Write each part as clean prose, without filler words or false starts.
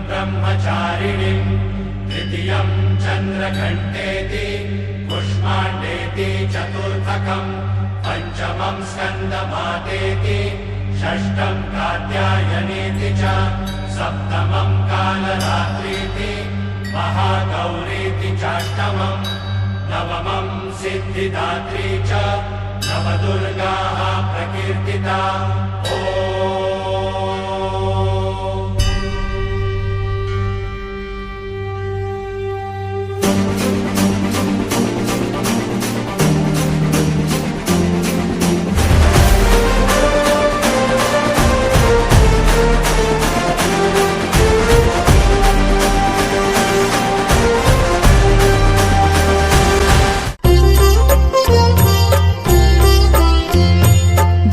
ब्रह्मचारिणीं तृतीयं चन्द्रघण्टेति कुष्माण्डेति चतुर्थकं पञ्चमं स्कन्दमातेति षष्ठं कात्यायनेति च सप्तमं कालरात्रीति महागौरीति चाष्टमं नवमं सिद्धिदात्री च नवदुर्गाः प्रकीर्तिता।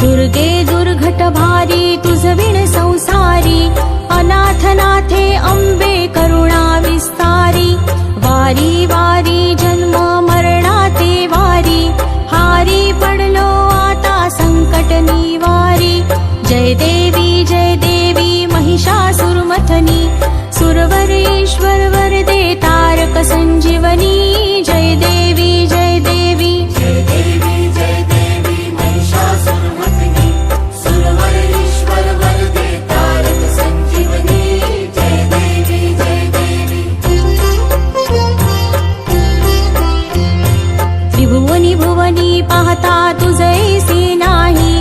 दुर्गे दुर्घट भारी तुझ विण संसारी अनाथनाथे अंबे करुणा विस्तारी वारी वारी जन्म मरणाते वारी हारी पडलो आता संकट निवारी जय देवी महिषासुरमथनी सुरवर ईश्वर वरदे तारक संजीवनी जय देवी जय देवी जय देवी जय देवी महिषासुरमर्दिनी सुरवर ईश्वर वरदे तारक संजीवनी जय देवी जय देवी। त्रिभुवनी भुवनी पाहता तुझैसी नाही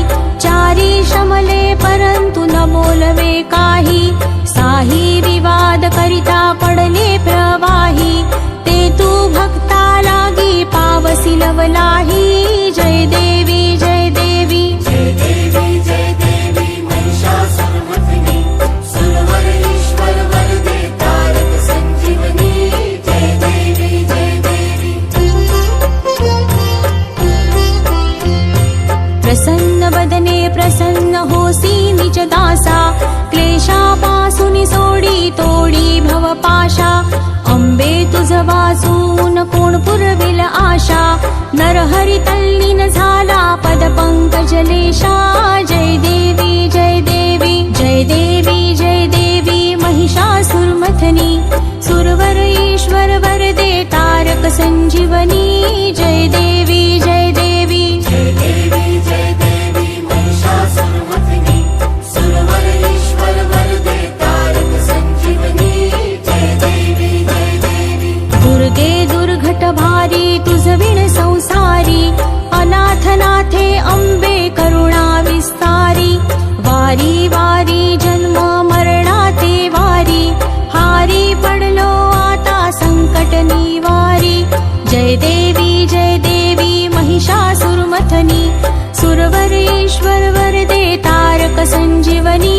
चारी शमले परंतु न बोलवे काही साही विवाद करिता पडले प्रवाही ते तू भक्ता लागी पावसी लवलाही जय देवी जय देवी जय देवी जय देवी महिषासुरमर्दिनी सुरवर ईश्वर वरदे तारक संजीवनी जय देवी जय देवी। प्रसन्न वदने प्रसन्न होसी निज दासा क्लेशापासून सोडी तोडी भवपाशा अंबे तुझ वाचून कोण पुरविल आशा नरहरी तल्लीन झाला पद पंकजलेशा जय देवी जय देवी जय देवी जय देवी महिषासुरमथनी सुरवर ईश्वर वरदे तारक संजीवनी जय देवी जय देवी जय देवी जय देवी महिषासुरमर्दिनी सुरवर ईश्वर वरदे तारक संजीवनी जय देवी जय देवी। दुर्गे दुर्घट भारी तुझ विण संसारी अनाथनाथे अंबे करुणा विस्तारी वारी वारी जन्म मरणाते वारी हारी पडलो आता संकट निवारी जय देवी महिषासुरमथनी सुरवर ईश्वर वरदे तारक संजीवनी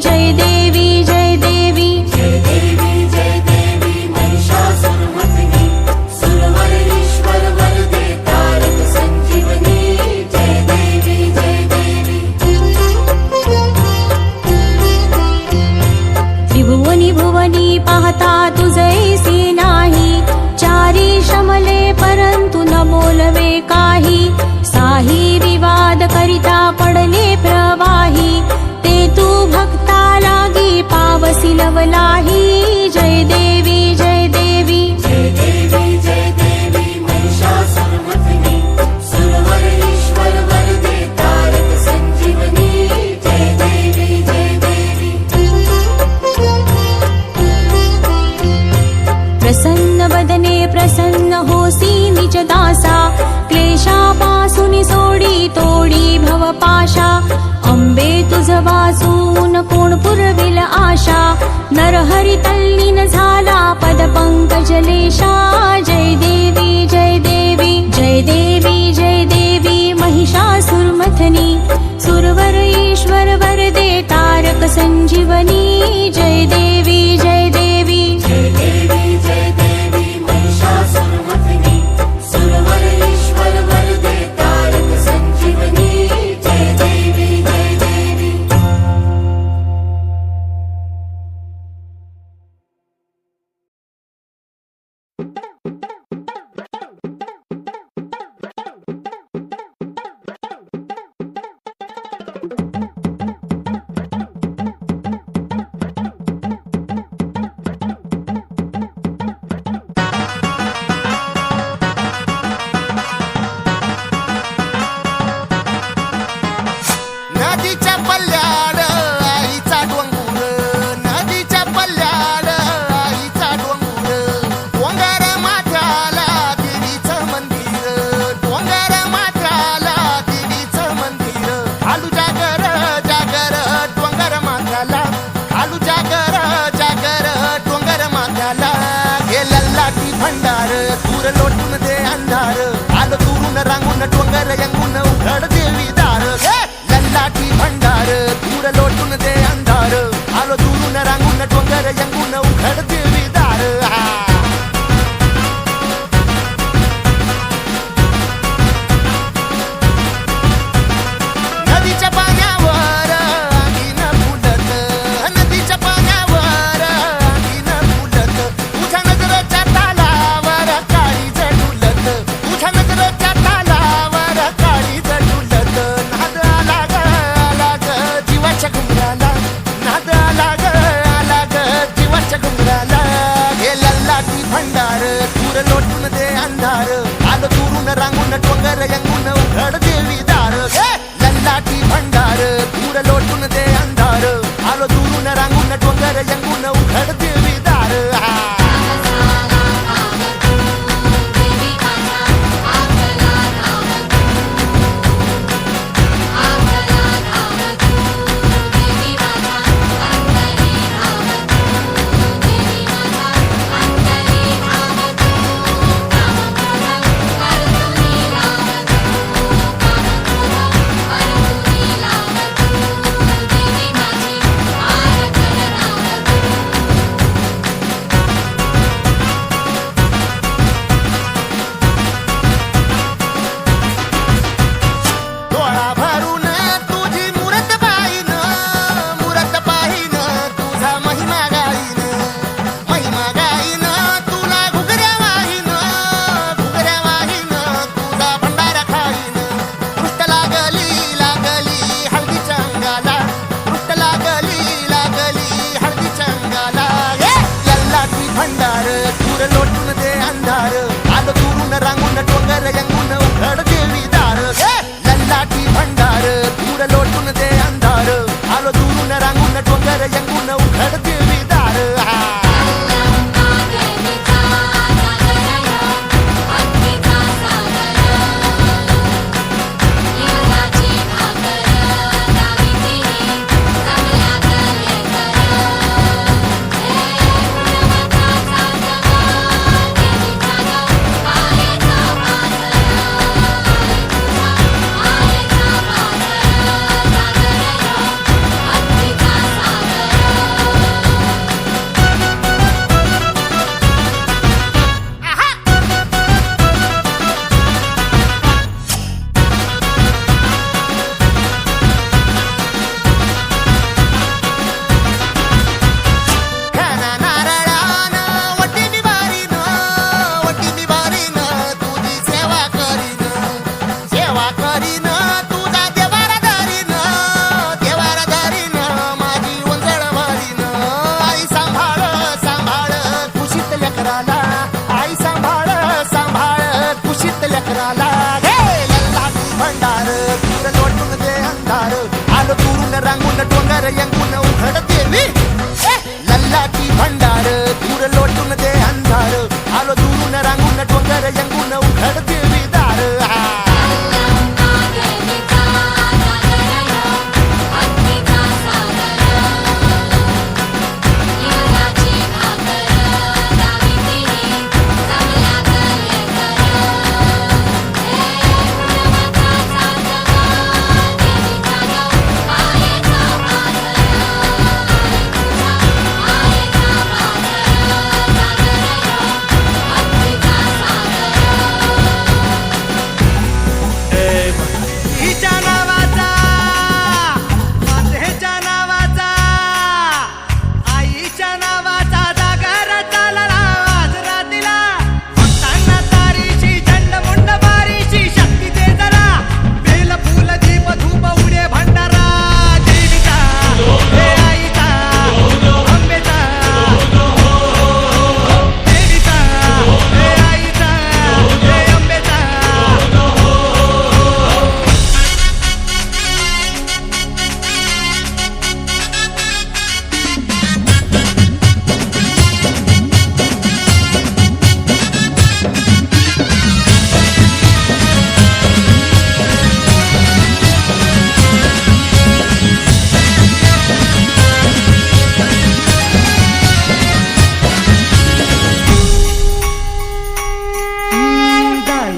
जय देवी जय देवी जय देवी जय देवी महिषासुरमर्दिनी सुरवर ईश्वर वरदे तारक संजीवनी जय देवी जय देवी। त्रिभुवनी भुवनी पाहता तुझैसी नाही चारी शमले परंतु न बोलवे काही साही विवाद करिता पडले प्रवाही ते तू भक्ता लागी पावसी लवलाही जय देवी जय देवी जय देवी जय देवी महिषासुरमर्दिनी सुरवर ईश्वर वरदे तारक संजीवनी जय देवी जय देवी। प्रसन्न वदने प्रसन्न होसी निज दासा क्लेशापासून सोडी तोडी भवपाशा अंबे तुझ वाचून कोण पुरविल आशा नरहरी तल्लीन झाला पद पंकजलेशा जय देवी जय देवी जय देवी जय देवी महिषासुरमथनी सुरवर ईश्वर वरदे तारक संजीवनी जय देवी जय देवी जय देवी जय देवी महिषासुरमर्दिनी सुरवर ईश्वर वरदे तारक संजीवनी जय देवी जय देवी। लोटून दे अंधार आलो दुरून रांगून डोंगर यंगून उघड देवी दार लल्लाटी भंडार दूर लोटून दे अंधार आलो दुरून रांगून डोंगर यंगून उघड देवी दार नदीच्या पाण्यावर आगीन फुलत नदीच्या पाण्यावर आगीन फुलत तुझ्या नजरेच्या तालावर काळी झुलत तुझ्या नजरेच्या तालावर काळी झुलत नाद आला ग जीवाच्या घुंगराला नाद आला ग जीवाच्या घुंगराला हे लल्लाटी भंडार दूर लोटून दे अंधार आलो दुरून रांगून डोंगर यंगून उघड देवी दार लल्लाटी भंडार दूर लोटून दे अंधार आलो दुरून रांगून डोंगर यंगून उघड देवी दार डोळा भरून तुझी मूरत पाहिन तुझा महिमा गाईन तुला घुगऱ्या वाहीन तुझा भंडारा खाईन दृष्ट लागली हळदीच्या अंगाला दृष्ट लागली हळदीच्या अंगाला लल्लाटी भंडार दूर लोटून दे अंधार आलो दुरून रांगून डोंगर यंगून उघड देवी दार लल्लाटी भंडार दूर लोटून दे अंधार आलो दुरून रांगून डोंगर यंगून उघड देवी दार खाना नारळानं वटी निभारीन तुझी सेवा करीन तुझा देवारा धरीन माझी वंजळ भरीन आई सांभाळ खुशीत लेकराला आई सांभाळ खुशीत लेकराला लल्लाटी भंडार दूर लोटून दे अंधार आलो दुरून रांगून डोंगर यंगून उघड देवी लल्लाटी भंडार दूर लोटून दे अंधार आलो दुरून रांगून डोंगर यंगून उघड देवी दार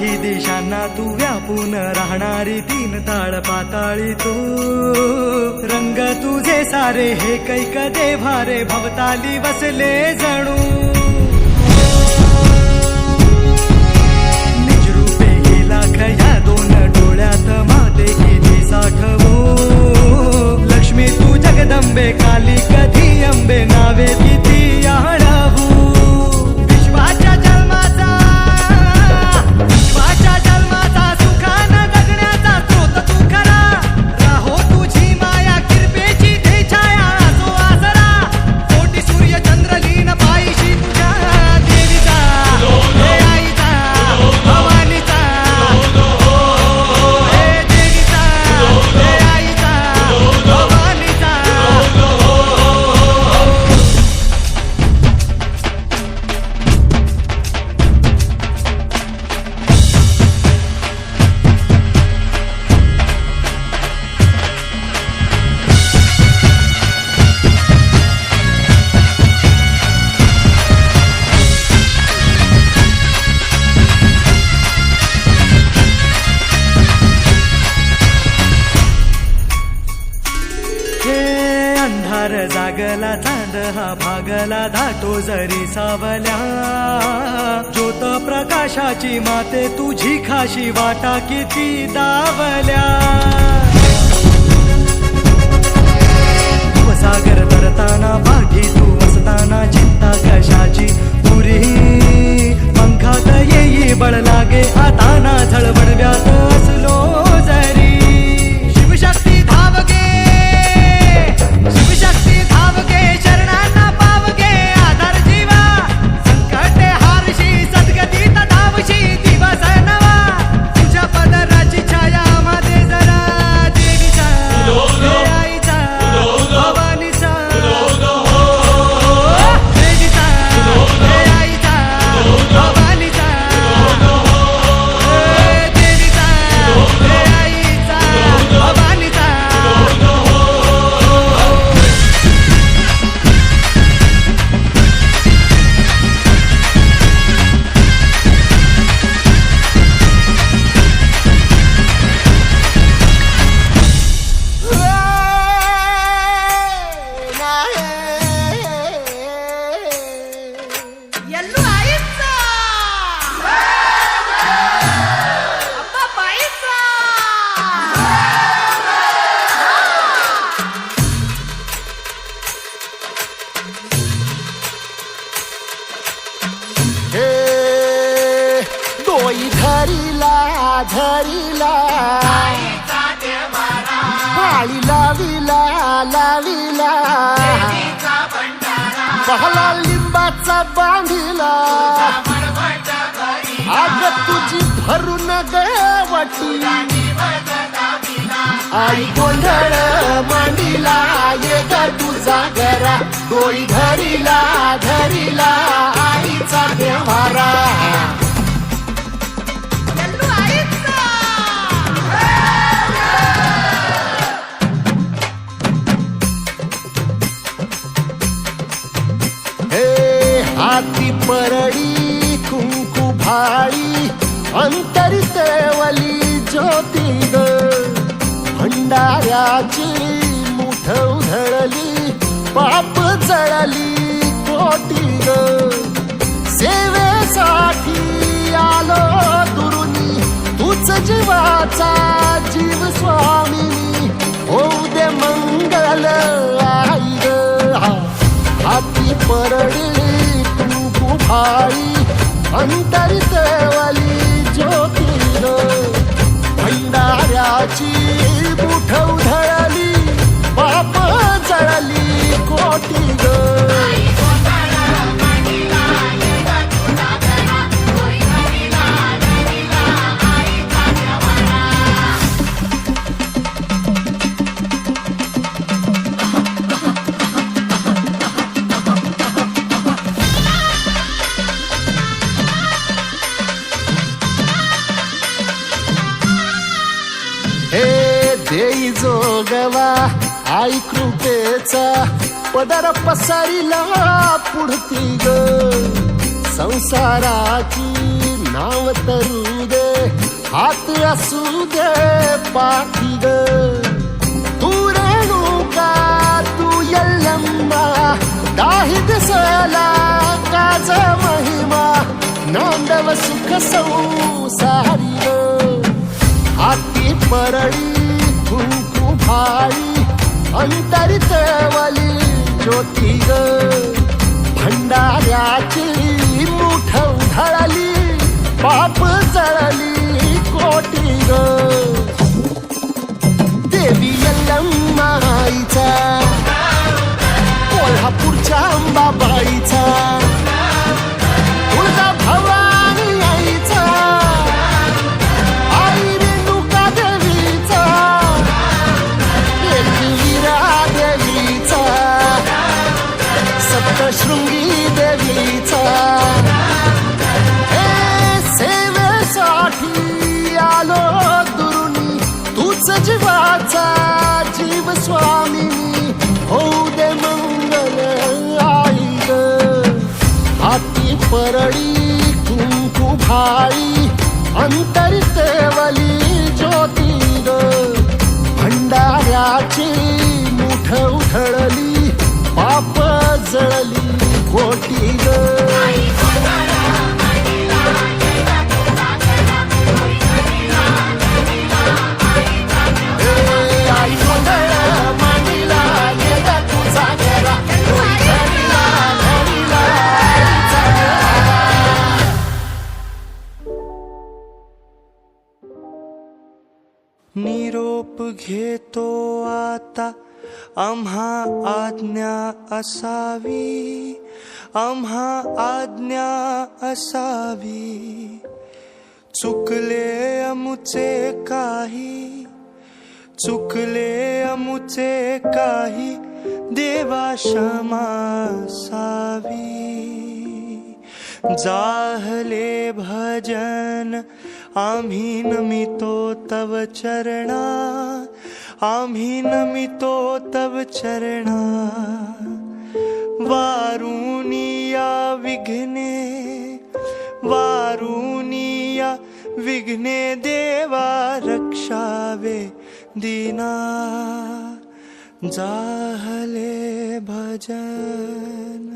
चारही दिशांना तू व्यापून राहणारी तीन ताळ पाताळी तू रंग तुझे सारे हे कैक देभारे भवताली वसले जणू निजरूपे गेला खया दोन डोळ्यात माते किती साठवू लक्ष्मी तू जगदंबे काली कधी अंबे नावे किती आळवू विश्वाच्या जन्माचा सुखानं जगण्याचा स्रोत तू खरा राहो तुझी माया कृपेची दे छाया असो आसरा कोटी सूर्य चंद्र लीन पायीशी तुझ्या देवीचा हे आईचा भवानीचा हे देवीचा हे आईचा भवानीचा हे अंधार जागला चांद हा भागला धाटो जरी सावल्या ज्योत प्रकाशाची माते तुझी खाशी वाटा किती दावल्या सागर तरताना पाठी तू असताना चिंता कशाची पुरी पंखात येई बळ लागे आता ना झळबडव्यात असलो जरी शिवशक्ती धावगे शिवशक्ती धावगे शरणांना पावगे आधार जीवा संकटे हारशी सद्गतीत धावशी दिवस नवा तुझ्या पदराची छाया मध्ये जरा देवीचा हे आईचा भवानीचा देवीचा हे आईचा भवानीचा देवीचा हे आईचा भवानीचा ಎಲ್ಲೂ ಆಯ್ತ ಅಪ್ಪ ಪಾಯಸ हे डोई धरीला धरीला पाळी लाविला लाविला पहला लिंबाचा बांधिला आग तुझी भरून गवटी आई गोंधळ मांडीला ये ग तुझा घरा डोई धरीला धरीला आईचा देवारा ಎಲ್ಲೂ ಆಯ್ತ हे हाती परडी कुंकू भाळी अंतरितवली ज्योती ग भंडाऱ्याची मुठ उधळली पाप जळली कोटी ग सेवेसाठी आलो दुरुनी तूच जीवाचा जीव स्वामिनी होऊ दे मंगल आई ग हाती परडी कुंकू भाळी अंतरितवली ज्योती ग भंडाऱ्याची मुठ उधळली पाप जळली कोटी ग हे देई जोगवा आई कृपेचा पदर पसरिला पुढती ग संसाराची नाव तरू दे हात असू दे पाठी ग तू रेणुका तू यल्लम्मा दाही दिसला काज महिमा नांदव सुख संसारी ग हाती परळी कुंकू भाई अंतरितवली ज्योती ग भंडाऱ्याची मुठ उधळली पाप जळली कोटी ग देवी यल्लम्माईचा कोल्हापूरच्या अंबाबाईचा तुळजा भवानी आईचा आई रेणुका देवीचा एकविरा देवीचा सप्तशृंगी देवीचा हे सेवेसाठी आलो दुरुनी तूच जीवाचा जीव स्वामिनी होऊ दे मंगल आई ग हाती परळी कुंकू भाई अंतरितवली ज्योती ग भंडाऱ्याची मुठ उधळली पाप जळली कोटी ग आई मंगळ मांडीला येदा तुझा घरा घडीला आईचा घरा. निरोप घेतो आता आम्हा आज्ञा असावी आम्हा आज्ञा असावी चुकले अमुचे काही चुकले अमुचे काही देवा क्षमा असावी जाहले भजन आम्ही नमितो तव चरणा आम्ही नमितो तव चरणा वारुनिया विघ्ने देवा रक्षावे दीना जाहले भजन.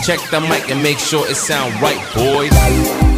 Check the mic and make sure it sound right, boys.